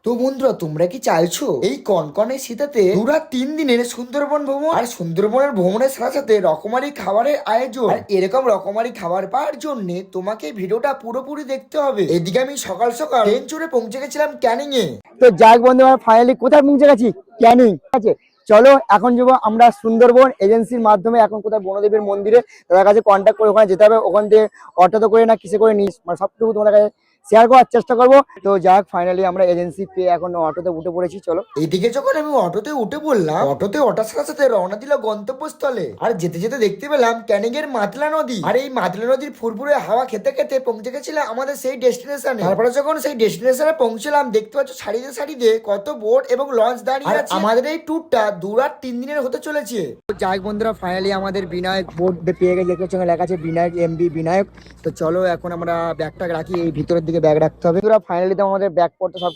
তো বন্ধুরা, তোমরা কি চাইছো এই কনকনে শীতেতে 2 রাত 3 দিনের সুন্দরবন ভ্রমণ? আর সুন্দরবনের ভ্রমণের সাথে সাথে রকমারি খাবারের আয়োজন। আর এরকম রকমারি খাবার পাওয়ার জন্য তোমাকে ভিডিওটা পুরোপুরি দেখতে হবে। এদিকে আমি সকাল সকাল ট্রেন চড়ে পৌঁছে গেছিলাম ক্যানিং এ। তো যাক বন্ধু, আমরা ফাইনালি কোথায় পৌঁছে গেছি? ক্যানিং। ঠিক আছে, চলো এখন যাবো আমরা সুন্দরবন এজেন্সির মাধ্যমে। এখন কোথায় বনদেবীর মন্দিরে তাদের কাছে কন্ট্যাক্ট করে ওখানে যেতে হবে। ওখান থেকে অটোতে করে না কিসে করে নিস, মানে সবটুকু তোমাদের কাছে শেয়ার করার চেষ্টা করবো। তো যাক ফাইনালি আমরা এজেন্সি পেয়ে এখন অটোতে উঠে পড়েছি। চলো এইদিকে যখন আমি অটোতে উঠে পড়লাম, অটোতে ওঠার সাথে সাথে রওনা দিল গন্তব্যস্থলে। আর যেতে যেতে দেখতে পেলাম ক্যানিং এর মাতলা নদী। আর এই মাতলা নদীর ফুরফুরে হাওয়া খেতে খেতে পৌঁছে গেছিলাম আমাদের সেই ডেস্টিনেশনে। তারপরে যখন সেই ডেস্টিনেশনে পৌঁছলাম, দেখতে পাচ্ছ সারিতে সারিতে কত বোট এবং লঞ্চ দাঁড়িয়ে আছে। আমাদের এই ট্যুরটা 2 রাত 3 দিনের হতে চলেছে। যাক বন্ধুরা, ফাইনালি আমাদের বিনায়ক বোর্ড পেয়ে গেছে। দেখতে সঙ্গে লেখা আছে বিনায়ক এমবি বিনায়ক। তো চলো এখন আমরা ব্যাগটা রাখি, এই ভিতরের দিকে ব্যাগ রাখতে হবে। তোরা ফাইনালি তো আমাদের ব্যাগ পত্র সব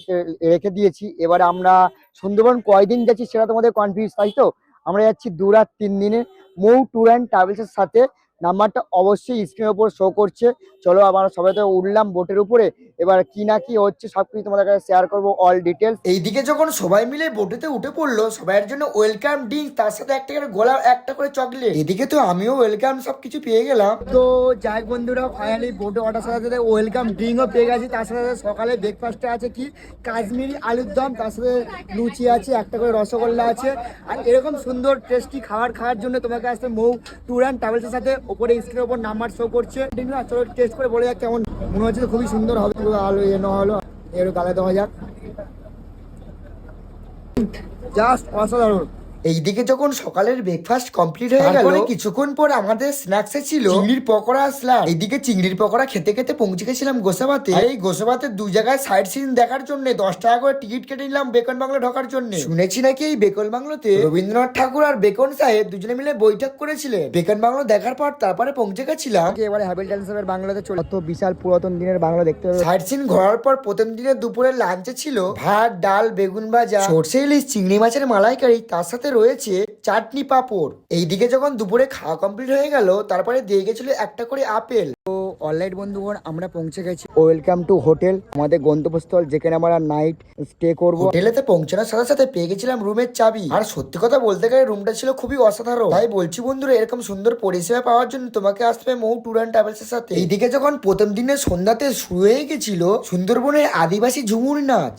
রেখে দিয়েছি। এবার আমরা সুন্দরবন কয়দিন যাচ্ছি সেটা তোমাদের কনফিউজ, তাই তো? আমরা যাচ্ছি 2 রাত 3 দিনে মৌ ট্যুর অ্যান্ড ট্রাভেলস এর সাথে। নাম্বারটা অবশ্যই স্ক্রিনের উপর শো করছে। চলো আমরা সবাই তো উঠলাম বোটের উপরে। এবার কি না কি হচ্ছে সবকিছু তোমাদের কাছে শেয়ার করবো, অল ডিটেলস। এইদিকে যখন সবাই মিলে বোটেতে উঠে পড়লো, সবাইয়ের জন্য ওয়েলকাম ড্রিঙ্ক, তার সাথে একটা করে গোলা, একটা করে চকলেট। এদিকে তো আমিও ওয়েলকাম সবকিছু পেয়ে গেলাম। তো যাই বন্ধুরা, ফাইনালি বোটে ওঠার সাথে সাথে ওয়েলকাম ড্রিঙ্কও পেয়ে গেছি। তার সাথে সাথে সকালে ব্রেকফাস্টে আছে কি কাশ্মীরি আলুর দম, তার সাথে লুচি আছে, একটা করে রসগোল্লা আছে। আর এরকম সুন্দর টেস্টি খাবার খাওয়ার জন্য তোমাকে আসতে মৌ ট্যুর অ্যান্ড ট্রাভেলসের সাথে। ওপরে স্ক্রিনের ওপর নাম্বার শো করছে। চলো টেস্ট করে বলে যাক কেমন মনে হচ্ছে। তো খুবই সুন্দর হবে। পুরো আলু না হলো এর গালে দেওয়া যাক। জাস্ট অসাধারণ। এইদিকে যখন সকালের ব্রেকফাস্ট কমপ্লিট হয়ে গেল, কিছুক্ষণ পর আমাদের স্ন্যাক্সে ছিল চিংড়ির পকোড়া আসলাম। এইদিকে চিংড়ির পকোড়া খেতে খেতে পৌঁছে গেছিলাম গোসাবাতে। আর এই গোসাবাতে 2 জায়গায় সাইড সিন দেখার জন্য 10 টাকা করে টিকিট কেটে নিলাম বেকন বাংলো ঢোকার জন্য। শুনেছি নাকি এই বেকন বাংলোতে রবীন্দ্রনাথ ঠাকুর আর বেকন সাহেব দুজনে মিলে বৈঠক করেছিলেন। বেকন বাংলো দেখার পর তারপরে পৌঁছে গেছিলাম এবারে হ্যাবিলটন সাহেবের বাংলাতে চলে। তো বিশাল পুরাতন দিনের বাংলা দেখতে হবে। সাইড সিন ঘোরার পর প্রথম দিনের দুপুরের লাঞ্চে ছিল ভাত, ডাল, বেগুন ভাজা, সরষে ইলিশ, চিংড়ি মাছের মালাইকারি, তার সাথে রয়েছে চাটনি, পাঁপড়। এইদিকে যখন দুপুরে খাওয়া কমপ্লিট হয়ে গেল, তারপরে দিয়ে গেছিল একটা করে আপেল। তো অলরাইট বন্ধুগণ, আমরা পৌঁছে গেছি ওয়েলকাম টু হোটেল, আমাদের গন্তব্যস্থল, যেখানে আমরা নাইট স্টে করব। হোটেলেতে পৌঁছানোর সাথে সাথে পেয়ে গেছিলাম রুমের চাবি। আর সত্যি কথা বলতে গেলে রুমটা ছিল খুবই অসাধারণ। তাই বলছি বন্ধুরা, এরকম সুন্দর পরিষেবা পাওয়ার জন্য তোমাকে আসতে হবে মৌ ট্যুর অ্যান্ড ট্রাভেলস এর সাথে। এইদিকে যখন প্রথম দিনের সন্ধ্যাতে শুরু হয়ে গেছিল সুন্দরবনের আদিবাসী ঝুমুর নাচ।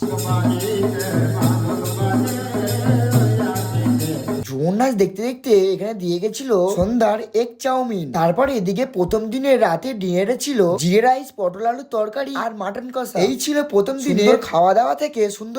ঝুমুর নাচ দেখতে দেখতে এখানে দিয়ে গেছিল সন্ধ্যার এগ চাউমিন। তারপরে এদিকে প্রথম দিনের রাতে ডিনারে ছিল জিরে রাইস, পটল আলুর তরকারি আর মাটন কষা। এই ছিল প্রথম দিনের খাওয়া দাওয়া থেকে সুন্দর।